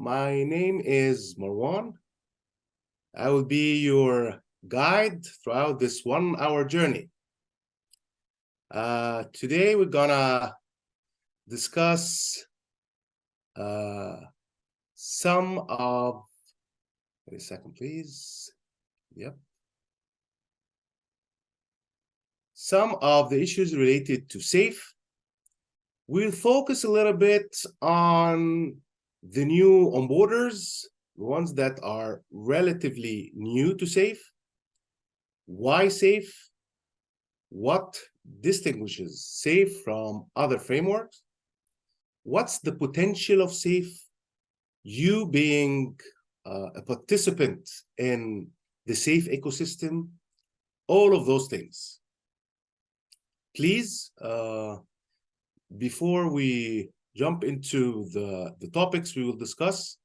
My name is Marwan. I will be your guide throughout this 1 hour journey. Today we're gonna discuss some of, wait a second, please. Yep. Some of the issues related to SAFE. We'll focus a little bit on the new onboarders, the ones that are relatively new to SAFE. Why SAFE? What distinguishes SAFE from other frameworks? What's the potential of SAFE? You being a participant in the SAFE ecosystem, all of those things. Please, before we jump into the topics we will discuss,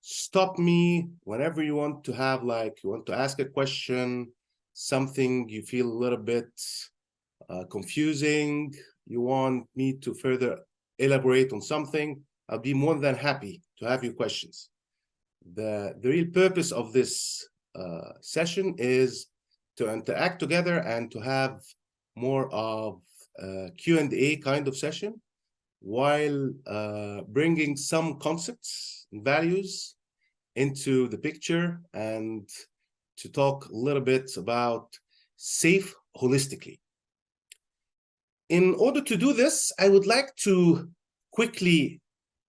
stop me whenever you want to have, you want to ask a question, something you feel a little bit confusing, you want me to further elaborate on something, I'll be more than happy to have your questions. The real purpose of this session is to interact together and to have more of a Q&A kind of session, while bringing some concepts and values into the picture and to talk a little bit about SAFE holistically. In order to do this, I would like to quickly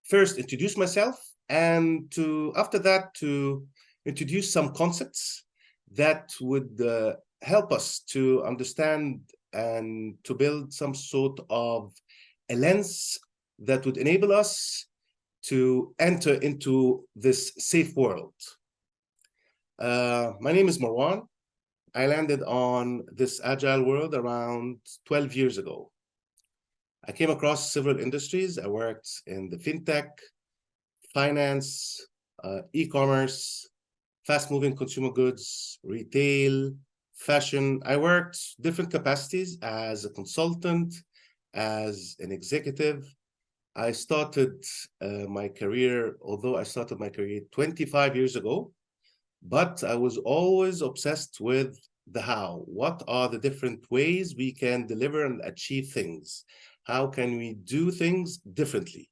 first introduce myself, and after that to introduce some concepts that would help us to understand and to build some sort of a lens that would enable us to enter into this SAFE world. My name is Marwan. I landed on this agile world around 12 years ago. I came across several industries. I worked in the fintech, finance, e-commerce, fast-moving consumer goods, retail, fashion. I worked different capacities as a consultant, as an executive. I started my career, although I started my career 25 years ago, but I was always obsessed with the how. What are the different ways we can deliver and achieve things? How can we do things differently?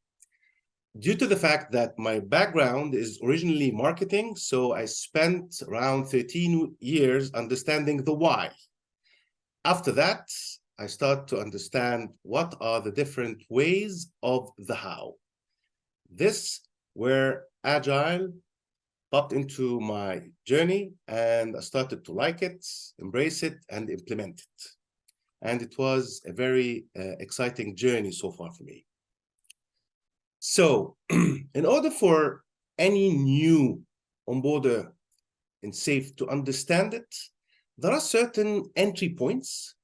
Due to the fact that my background is originally marketing, so I spent around 13 years understanding the why. After that, I start to understand what are the different ways of the how. This where Agile popped into my journey, and I started to like it, embrace it, and implement it. And it was a very exciting journey so far for me. So in order for any new onboarder in SAFE to understand it, there are certain entry points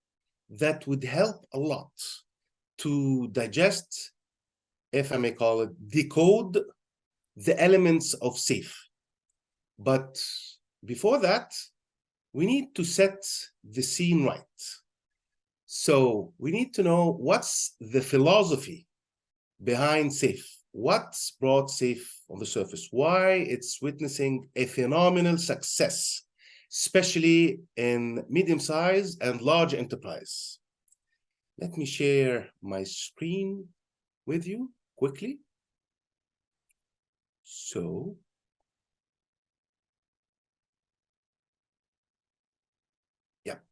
that would help a lot to digest, if I may call it, decode the elements of SAFE. But before that, we need to set the scene right. So we need to know what's the philosophy behind SAFE. What's brought SAFE on the surface? Why it's witnessing a phenomenal success, especially in medium-sized and large enterprise. Let me share my screen with you quickly. So, yep.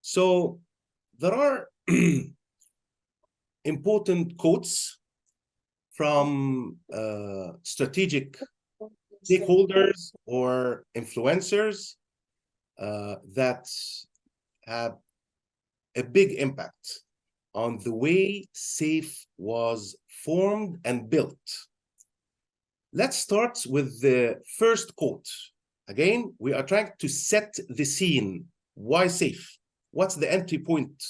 So there are important quotes from strategic stakeholders or influencers that have a big impact on the way SAFE was formed and built. Let's start with the first quote. Again, we are trying to set the scene. Why SAFE? What's the entry point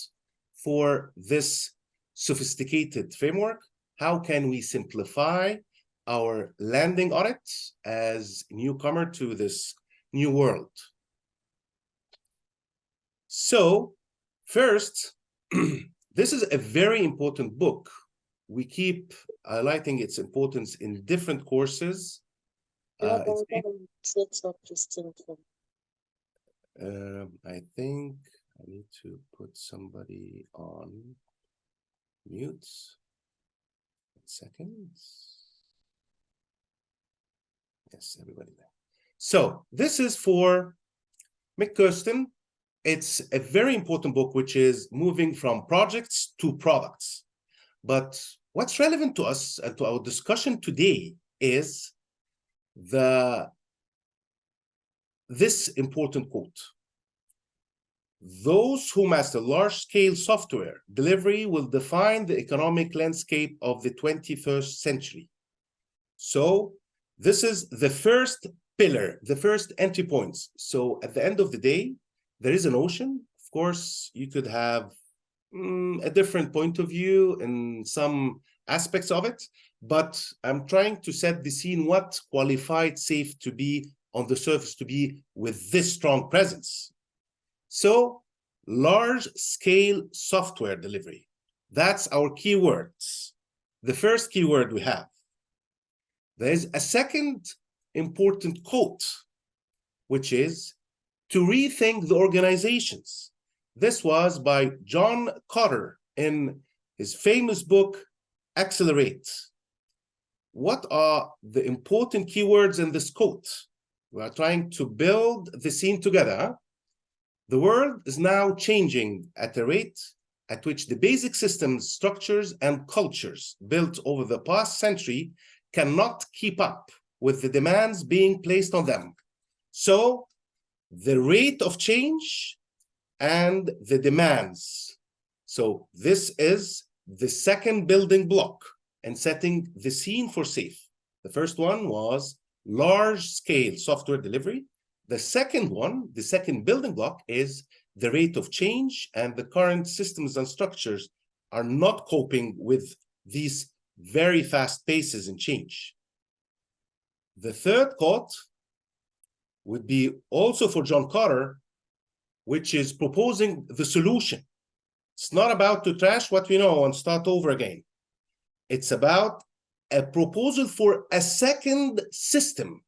for this sophisticated framework? How can we simplify our landing on it as a newcomer to this new world? So first, this is a very important book. We keep highlighting its importance in different courses. I think I need to put somebody on mute. 1 second. Yes, everybody there. So this is for McKirsten. It's a very important book, which is moving from projects to products. But what's relevant to us and to our discussion today is this important quote. Those who master large-scale software delivery will define the economic landscape of the 21st century. So this is the first pillar, the first entry points. So at the end of the day, there is an ocean. Of course, you could have a different point of view in some aspects of it, but I'm trying to set the scene what qualified SAFe to be on the surface to be with this strong presence. So large-scale software delivery, that's our keywords. The first keyword we have. There is a second important quote, which is to rethink the organizations. This was by John Kotter in his famous book, Accelerate. What are the important keywords in this quote? We are trying to build the scene together. The world is now changing at a rate at which the basic systems, structures, and cultures built over the past century cannot keep up with the demands being placed on them. So the rate of change and the demands. So this is the second building block and setting the scene for SAFe. The first one was large-scale software delivery. The second one, the second building block, is the rate of change, and the current systems and structures are not coping with these very fast paces in change. The third quote would be also for John Kotter, which is proposing the solution. It's not about to trash what we know and start over again. It's about a proposal for a second system,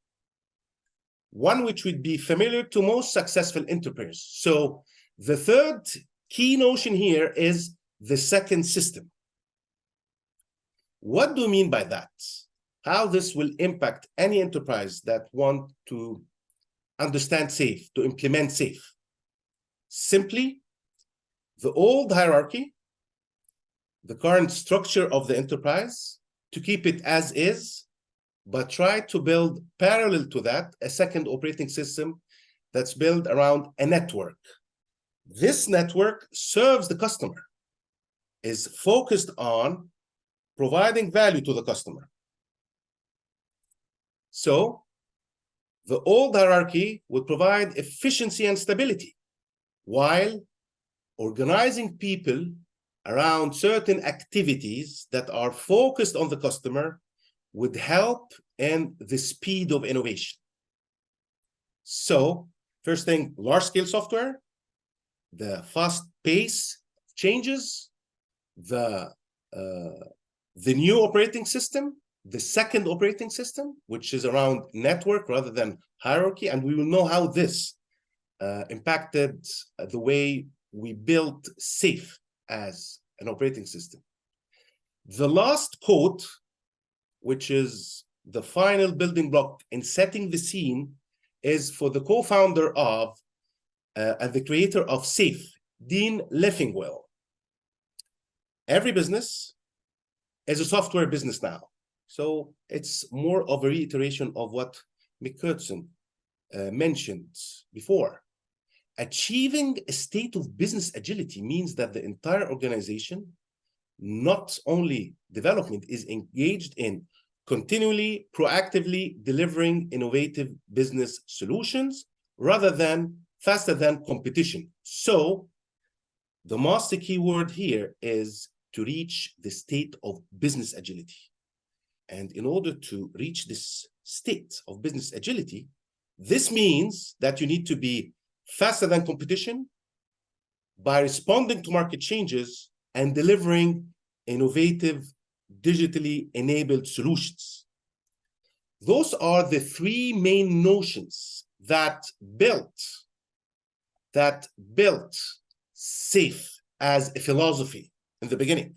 one which would be familiar to most successful entrepreneurs. So the third key notion here is the second system. What do you mean by that? How this will impact any enterprise that want to understand SAFe, to implement SAFe? Simply, the old hierarchy, the current structure of the enterprise, to keep it as is, but try to build parallel to that a second operating system that's built around a network. This network serves the customer, is focused on providing value to the customer. So the old hierarchy would provide efficiency and stability, while organizing people around certain activities that are focused on the customer would help in the speed of innovation. So first thing, large-scale software, the fast pace changes, the new operating system, the second operating system, which is around network rather than hierarchy, and we will know how this impacted the way we built SAFe as an operating system. The last quote, which is the final building block in setting the scene, is for the co-founder of and the creator of SAFe, Dean Leffingwell. Every business is a software business now. So it's more of a reiteration of what McKirsten mentioned before. Achieving a state of business agility means that the entire organization, not only development, is engaged in continually, proactively delivering innovative business solutions rather than faster than competition. So the master keyword here is to reach the state of business agility. And in order to reach this state of business agility, this means that you need to be faster than competition by responding to market changes and delivering innovative digitally enabled solutions. Those are the three main notions that built SAFE as a philosophy in the beginning.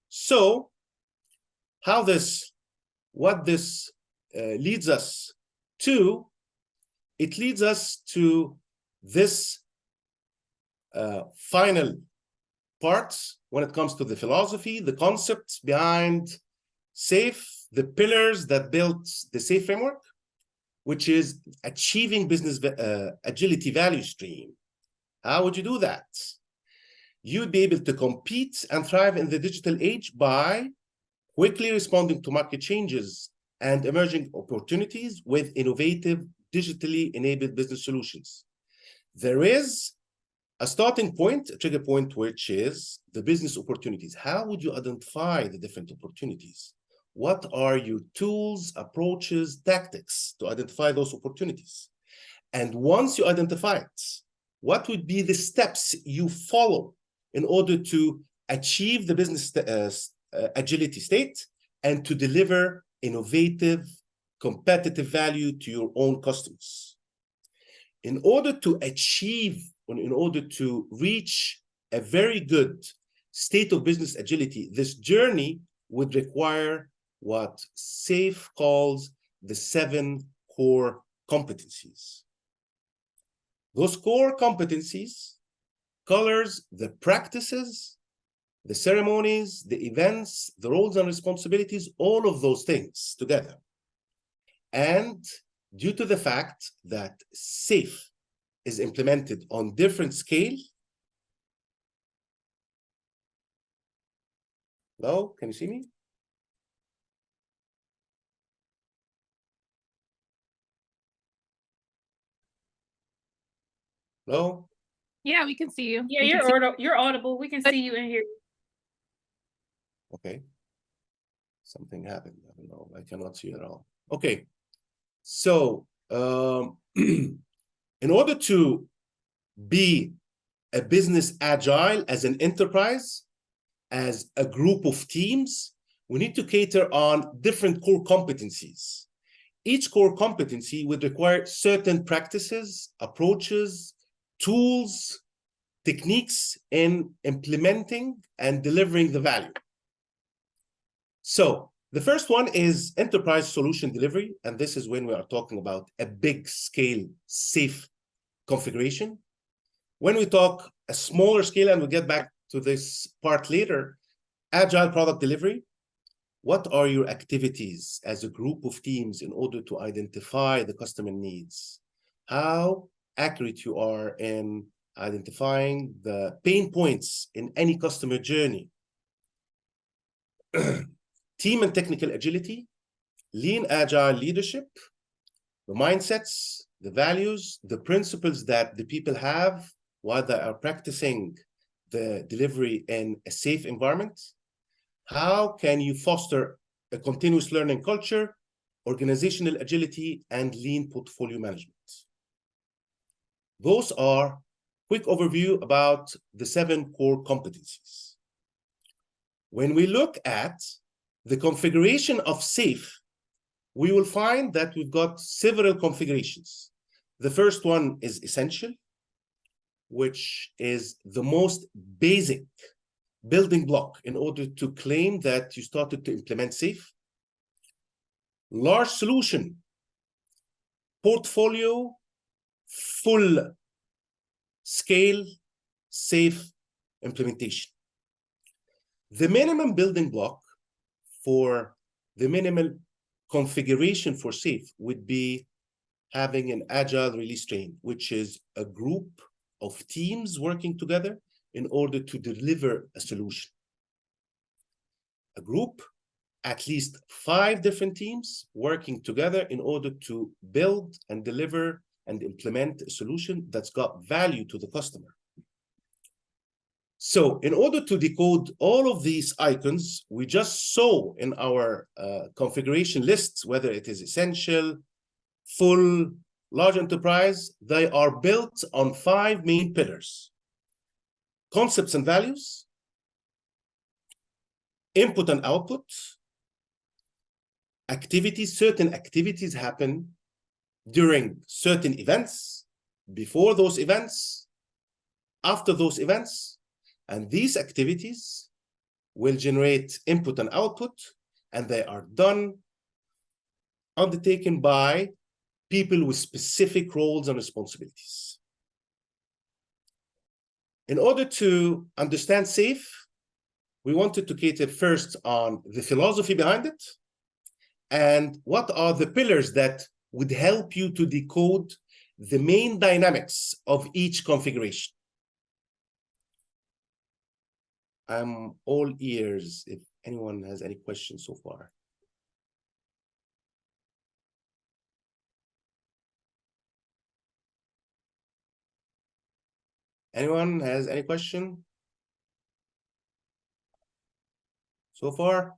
So what this leads us to, it leads us to this final part when it comes to the philosophy, the concepts behind SAFE, the pillars that built the SAFE framework, which is achieving business agility value stream. How would you do that? You'd be able to compete and thrive in the digital age by quickly responding to market changes and emerging opportunities with innovative, digitally enabled business solutions. There is a starting point, a trigger point, which is the business opportunities. How would you identify the different opportunities? What are your tools, approaches, tactics to identify those opportunities? And once you identify it, what would be the steps you follow in order to achieve the business agility state and to deliver innovative, competitive value to your own customers? In order to reach a very good state of business agility, this journey would require what SAFE calls the 7 core competencies. Those core competencies colors the practices, the ceremonies, the events, the roles and responsibilities, all of those things together. And due to the fact that SAFE is implemented on different scale. Hello, can you see me? Hello? Yeah, we can see you. Yeah, you're audible. We can see you in here. Okay. Something happened. I don't know. I cannot see it at all. Okay. So, in order to be a business agile as an enterprise, as a group of teams, we need to cater on different core competencies. Each core competency would require certain practices, approaches, tools, techniques in implementing and delivering the value. So the first one is enterprise solution delivery, and this is when we are talking about a big scale SAFE configuration. When we talk a smaller scale, and we'll get back to this part later, agile product delivery, what are your activities as a group of teams in order to identify the customer needs? How accurate you are in identifying the pain points in any customer journey? Team and technical agility, lean agile leadership, the mindsets, the values, the principles that the people have while they are practicing the delivery in a safe environment. How can you foster a continuous learning culture, organizational agility, and lean portfolio management? Those are quick overview about the 7 core competencies. When we look at the configuration of SAFE, we will find that we've got several configurations. The first one is essential, which is the most basic building block in order to claim that you started to implement SAFE. Large solution, portfolio, full scale SAFE implementation. The minimum building block for the minimal configuration for SAFE would be having an agile release train, which is a group of teams working together in order to deliver a solution. A group, at least 5 different teams working together in order to build and deliver and implement a solution that's got value to the customer. So in order to decode all of these icons, we just saw in our configuration lists, whether it is essential, full, large enterprise, they are built on 5 main pillars: concepts and values, input and output, activities, certain activities happen during certain events, before those events, after those events, and these activities will generate input and output, and they are undertaken by people with specific roles and responsibilities. In order to understand SAFe, we wanted to cater first on the philosophy behind it and what are the pillars that would help you to decode the main dynamics of each configuration. I'm all ears if anyone has any questions so far. Anyone has any question so far?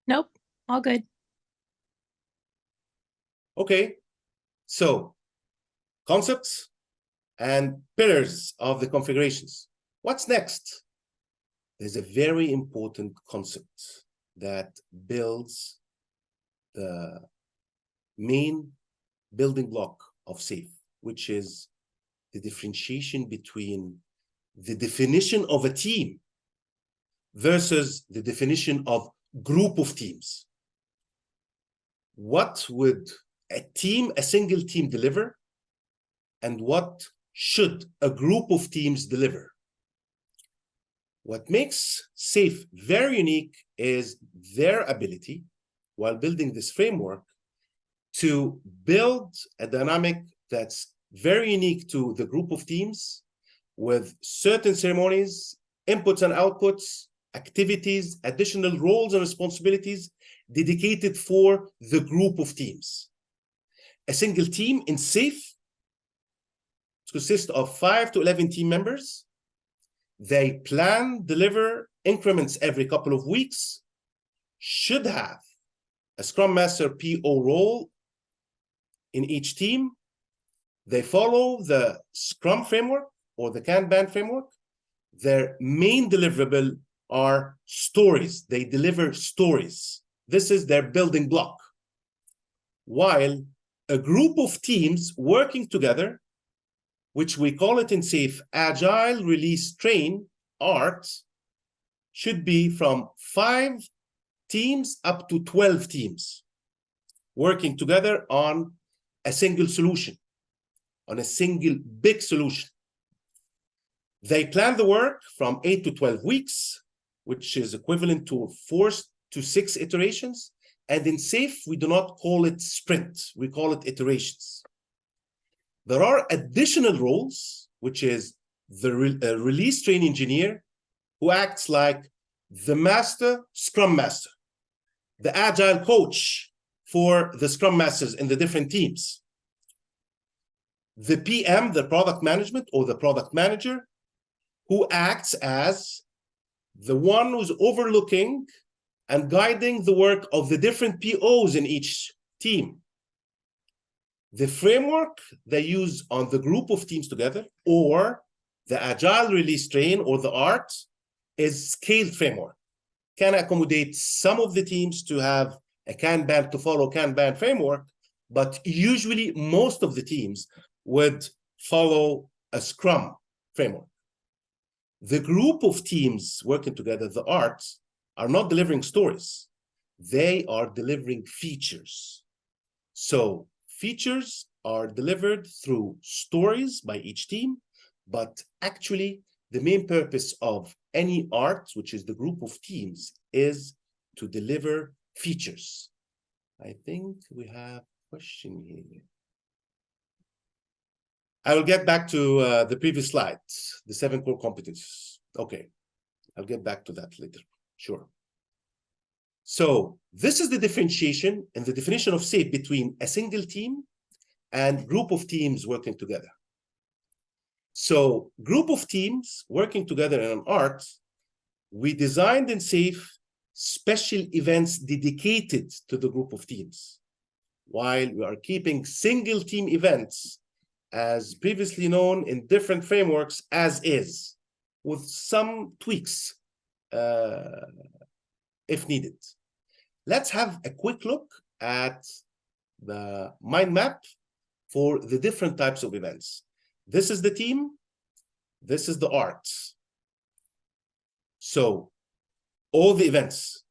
Nope, all good. Okay, so concepts and pillars of the configurations. What's next? There's a very important concept that builds the main building block of SAFe, which is the differentiation between the definition of a team versus the definition of group of teams. What would a single team deliver, and what should a group of teams deliver? What makes SAFe very unique is their ability, while building this framework, to build a dynamic that's very unique to the group of teams with certain ceremonies, inputs and outputs, activities, additional roles and responsibilities dedicated for the group of teams. A single team in SAFe consists of 5 to 11 team members. They plan, deliver increments every couple of weeks, should have a Scrum Master PO role in each team. They follow the Scrum framework or the Kanban framework. Their main deliverable are stories. They deliver stories. This is their building block. While a group of teams working together, which we call it in SAFe Agile Release Train, ART, should be from 5 teams up to 12 teams working together on a single solution, on a single big solution. They plan the work from 8 to 12 weeks, which is equivalent to 4 to 6 iterations. And in SAFe, we do not call it sprint, we call it iterations. There are additional roles, which is the release train engineer, who acts like the master Scrum Master, the agile coach for the Scrum Masters in the different teams. The PM, the product management or the product manager, who acts as the one who's overlooking and guiding the work of the different POs in each team. The framework they use on the group of teams together, or the agile release train or the ART, is scaled framework. Can accommodate some of the teams to have a Kanban, to follow Kanban framework, but usually most of the teams would follow a Scrum framework. The group of teams working together, the ARTs, are not delivering stories. They are delivering features. So features are delivered through stories by each team, but actually the main purpose of any ART, which is the group of teams, is to deliver features. I think we have a question here. I will get back to the previous slide, the 7 core competencies. Okay, I'll get back to that later, sure. So this is the differentiation and the definition of SAFe between a single team and group of teams working together. So group of teams working together in an ART, we designed in SAFe special events dedicated to the group of teams, while we are keeping single team events as previously known in different frameworks as is. with some tweaks if needed. Let's have a quick look at the mind map for the different types of events. This is the team, this is the art. So all the events,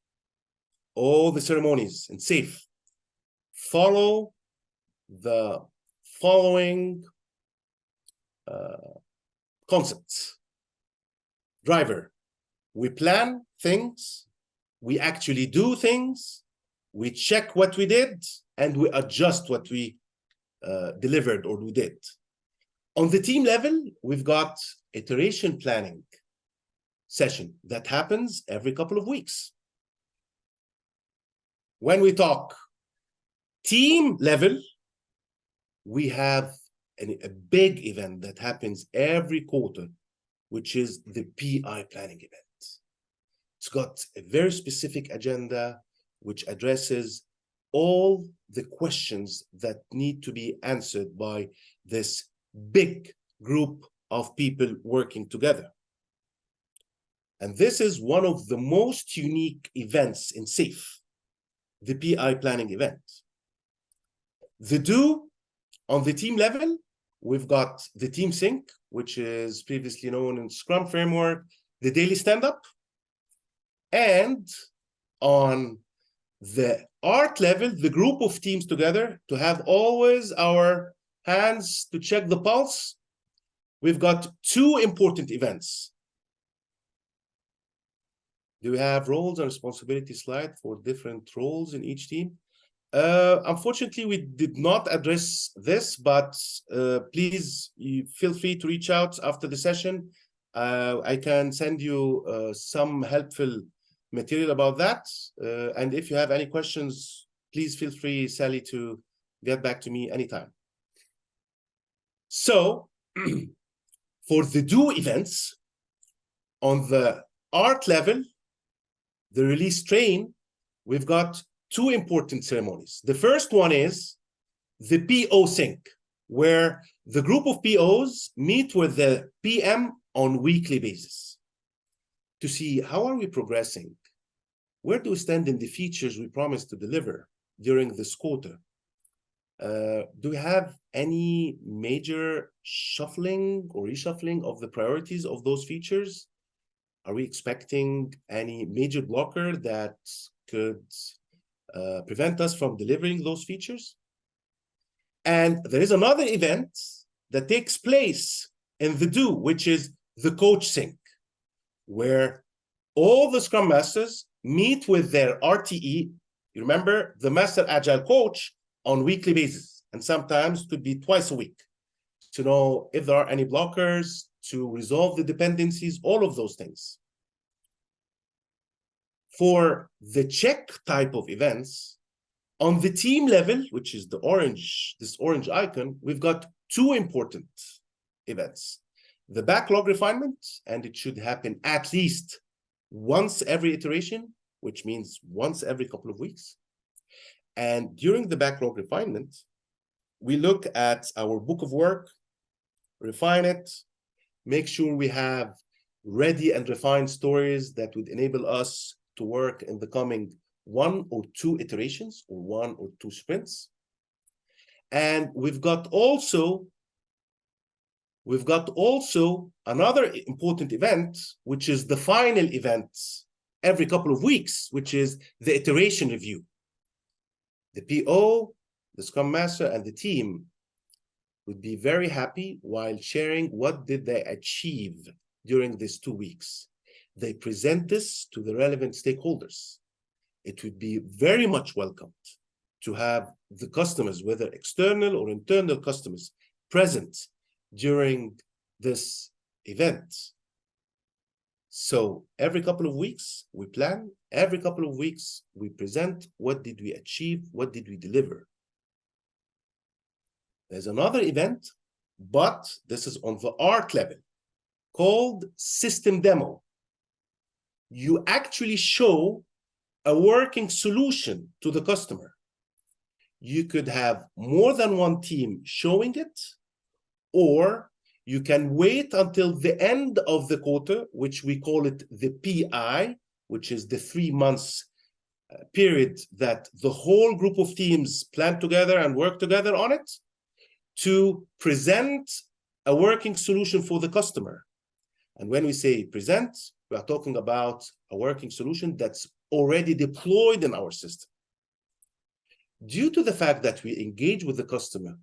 all the ceremonies and safe follow the following concepts. Driver, we plan things, we actually do things, we check what we did, and we adjust what we delivered or we did. On the team level, we've got iteration planning session that happens every couple of weeks. When we talk team level, we have a big event that happens every quarter, which is the PI planning event. It's got a very specific agenda which addresses all the questions that need to be answered by this big group of people working together. And this is one of the most unique events in SAFE, the PI planning event. The do on the team level, we've got the team sync, which is previously known in Scrum framework, the daily stand-up. And on the art level, the group of teams together to have always our hands to check the pulse. We've got two important events. Do we have roles and responsibility slide for different roles in each team? Unfortunately, we did not address this, but please feel free to reach out after the session. I can send you some helpful material about that. And if you have any questions, please feel free, Sally, to get back to me anytime. So for the do events, on the art level, the release train, we've got two important ceremonies. The first one is the PO sync, where the group of POs meet with the PM on weekly basis to see how are we progressing, where do we stand in the features we promised to deliver during this quarter. Do we have any major shuffling or reshuffling of the priorities of those features? Are we expecting any major blocker that could prevent us from delivering those features? And there is another event that takes place in the do, which is the coach sync, where all the Scrum Masters meet with their RTE, you remember, the Master Agile Coach, on weekly basis, and sometimes could be twice a week, to know if there are any blockers, to resolve the dependencies, all of those things. For the check type of events, on the team level, which is the orange, this orange icon, we've got two important events. The backlog refinement, and it should happen at least once every iteration, which means once every couple of weeks. And during the backlog refinement, we look at our book of work, refine it, make sure we have ready and refined stories that would enable us to work in the coming 1 or 2 iterations or 1 or 2 sprints. And we've got also another important event, which is the final event every couple of weeks, which is the iteration review. The PO, the Scrum Master, and the team would be very happy while sharing what did they achieve during these 2 weeks. They present this to the relevant stakeholders. It would be very much welcomed to have the customers, whether external or internal customers, present during this event. So every couple of weeks, we plan. Every couple of weeks, we present what did we achieve, what did we deliver. There's another event, but this is on the art level, called system demo. You actually show a working solution to the customer. You could have more than one team showing it, or You can wait until the end of the quarter, which we call it the PI, which is the 3 months period that the whole group of teams plan together and work together on it, to present a working solution for the customer. And when we say present, we are talking about a working solution that's already deployed in our system. Due to the fact that we engage with the customer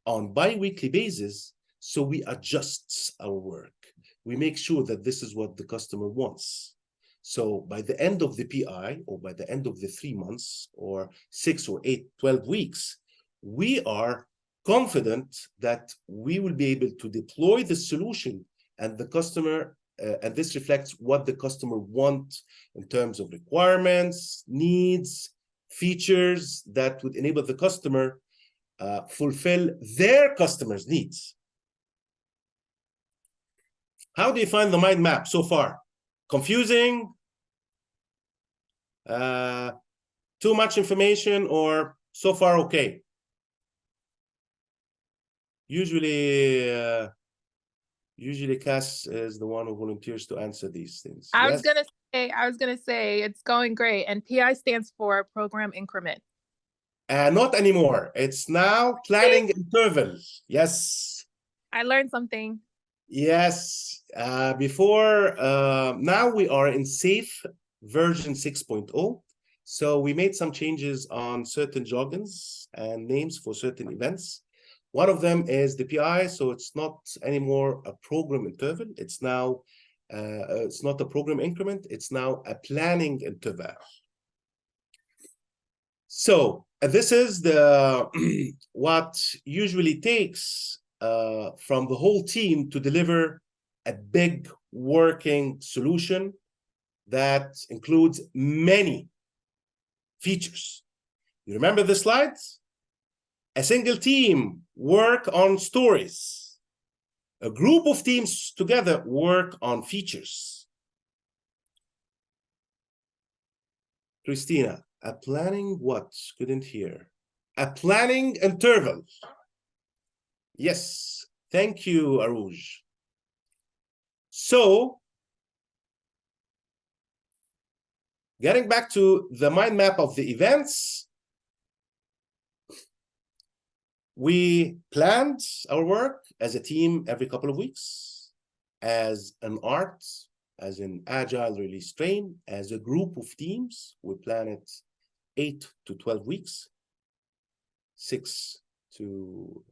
on bi-weekly basis, so we adjust our work. We make sure that this is what the customer wants. So by the end of the PI, or by the end of the 3 months, or 6 or 8, 12 weeks, we are confident that we will be able to deploy the solution and the customer, and this reflects what the customer wants in terms of requirements, needs, features that would enable the customer fulfill their customers' needs. How do you find the mind map so far? Confusing? Too much information, or so far okay? Usually Cass is the one who volunteers to answer these things. I was gonna say it's going great, and PI stands for program increment. Not anymore. It's now planning interval. Yes. I learned something. Yes. Before now we are in safe version 6.0. So we made some changes on certain jargons and names for certain events. One of them is the PI, so it's not anymore a program interval. It's now, it's not a program increment. It's now a planning interval. So this is the what usually takes from the whole team to deliver a big working solution that includes many features. You remember the slides? A single team work on stories. A group of teams together work on features. Christina, a planning what? Couldn't hear. A planning interval. Yes, thank you, Aruj. So, getting back to the mind map of the events, we planned our work as a team every couple of weeks, as an art, as an agile release train, as a group of teams. We plan it 8 to 12 weeks, 6 to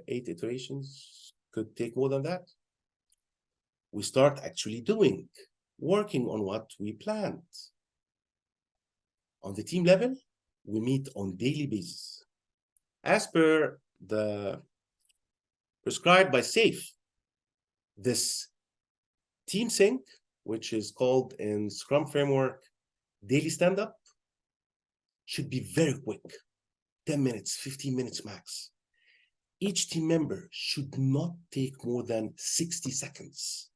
8 iterations, could take more than that. We start actually working on what we planned. On the team level, we meet on daily basis. As per the prescribed by SAFe, this team sync, which is called in Scrum framework daily stand-up, should be very quick, 10 minutes, 15 minutes max. Each team member should not take more than 60 seconds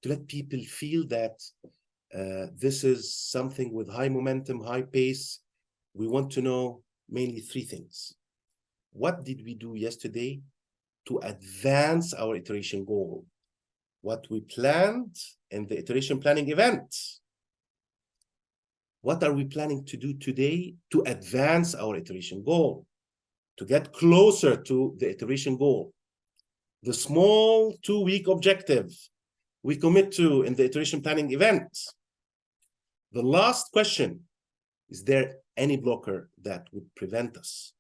to let people feel that this is something with high momentum, high pace. We want to know mainly 3 things. What did we do yesterday to advance our iteration goal? What we planned in the iteration planning event? What are we planning to do today to advance our iteration goal, to get closer to the iteration goal? The small 2-week objective we commit to in the iteration planning event. The last question, is there any blocker that would prevent us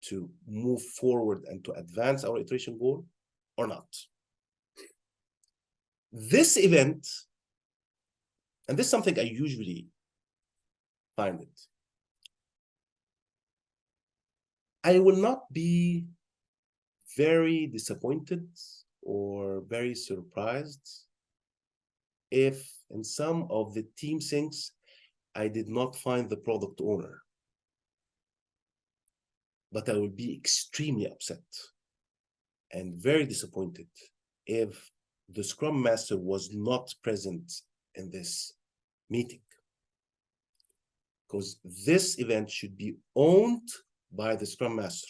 to move forward and to advance our iteration goal or not? This event, and this is something I usually find it, I will not be very disappointed or very surprised if in some of the team syncs I did not find the product owner. But I will be extremely upset and very disappointed if the Scrum Master was not present in this meeting. Because this event should be owned by the Scrum Master.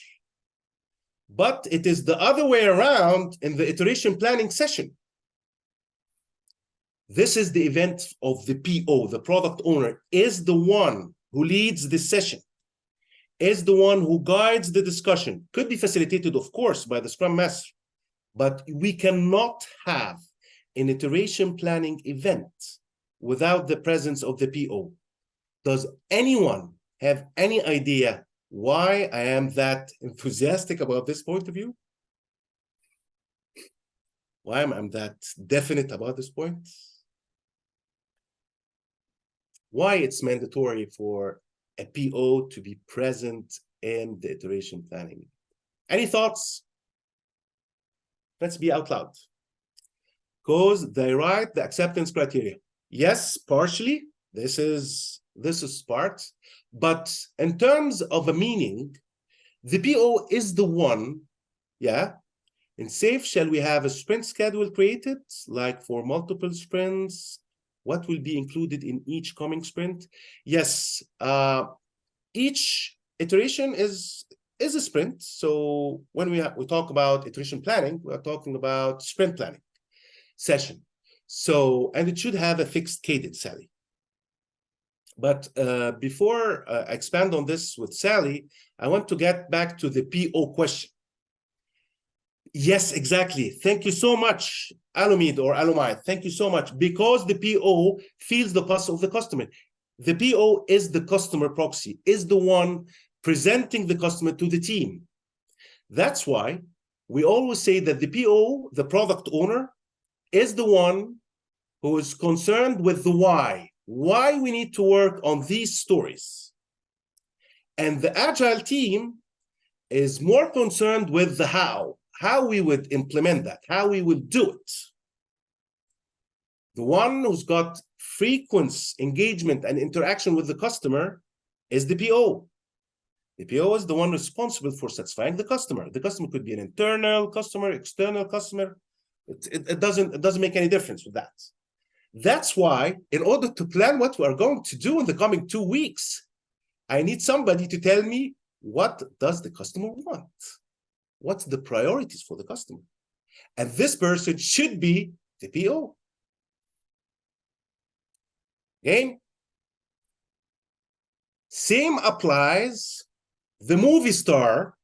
But it is the other way around in the iteration planning session. This is the event of the PO, the product owner, is the one who leads the session, is the one who guides the discussion. Could be facilitated, of course, by the Scrum Master, but we cannot have an iteration planning event without the presence of the PO. Does anyone have any idea why I am that enthusiastic about this point of view? Why am I that definite about this point? Why it's mandatory for a PO to be present in the iteration planning? Any thoughts? Let's be out loud. Because they write the acceptance criteria. Yes, partially, this is part, but in terms of a meaning, the PO is the one, yeah. In SAFe, shall we have a sprint schedule created, like for multiple sprints? What will be included in each coming sprint? Yes, each iteration is a sprint. So when we talk about iteration planning, we are talking about sprint planning session. So, and it should have a fixed cadence, Sally. But before I expand on this with Sally, I want to get back to the PO question. Yes, exactly. Thank you so much, Alumid or Alumide. Thank you so much. Because the PO feels the pulse of the customer. The PO is the customer proxy, is the one presenting the customer to the team. That's why we always say that the PO, the product owner, is the one who is concerned with the why we need to work on these stories. And the agile team is more concerned with the how we would implement that, how we would do it. The one who's got frequent engagement and interaction with the customer is the PO. The PO is the one responsible for satisfying the customer. The customer could be an internal customer, external customer. It doesn't make any difference with that. That's why, in order to plan what we are going to do in the coming 2 weeks, I need somebody to tell me, what does the customer want? What's the priorities for the customer? And this person should be the PO. Again, same applies. The movie star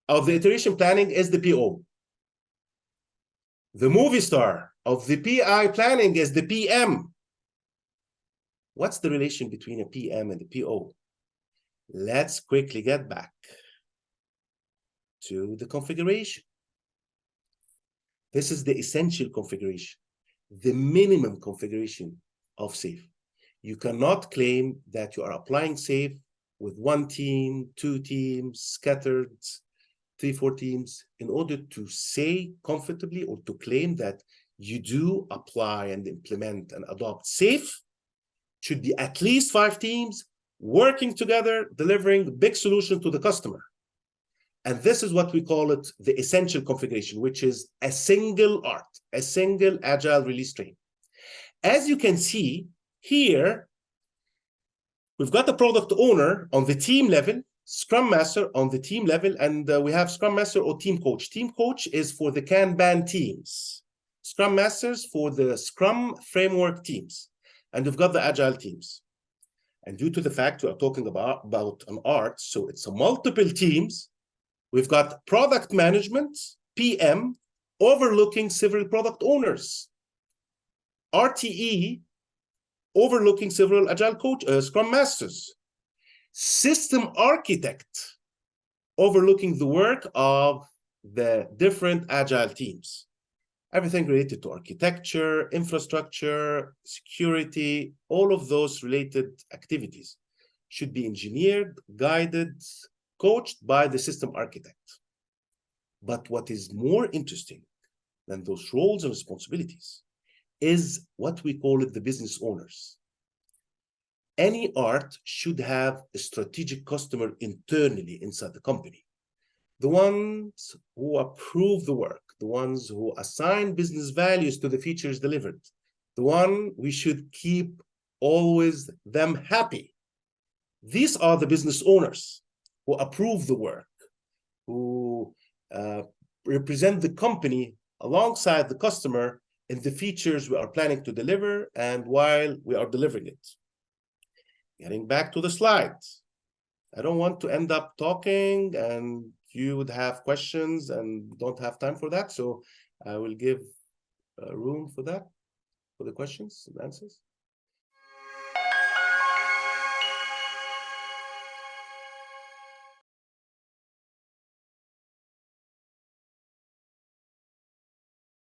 of the iteration planning is the PO. The movie star of the PI planning is the PM. What's the relation between a PM and the PO? Let's quickly get back to the configuration. This is the essential configuration, the minimum configuration of SAFe. You cannot claim that you are applying SAFe with 1 team, 2 teams, scattered, 3, 4 teams, in order to say comfortably or to claim that you do apply and implement and adopt SAFe. Should be at least 5 teams working together, delivering big solution to the customer. And this is what we call it, the essential configuration, which is a single art, a single agile release train. As you can see here, we've got the product owner on the team level, Scrum Master on the team level, and we have Scrum Master or Team Coach. Team Coach is for the Kanban teams. Scrum Masters for the Scrum framework teams. And we've got the Agile teams. And due to the fact we are talking about an art, so it's a multiple teams, we've got product management, PM, overlooking several product owners. RTE, overlooking several Agile coach, Scrum Masters. System architect, overlooking the work of the different Agile teams. Everything related to architecture, infrastructure, security, all of those related activities should be engineered, guided, coached by the system architect. But what is more interesting than those roles and responsibilities is what we call it the business owners. Any art should have a strategic customer internally inside the company. The ones who approve the work, the ones who assign business values to the features delivered, the one we should keep always them happy. These are the business owners who approve the work, who represent the company alongside the customer in the features we are planning to deliver and while we are delivering it. Getting back to the slides, I don't want to end up talking and you would have questions and don't have time for that. So I will give room for that, for the questions and answers.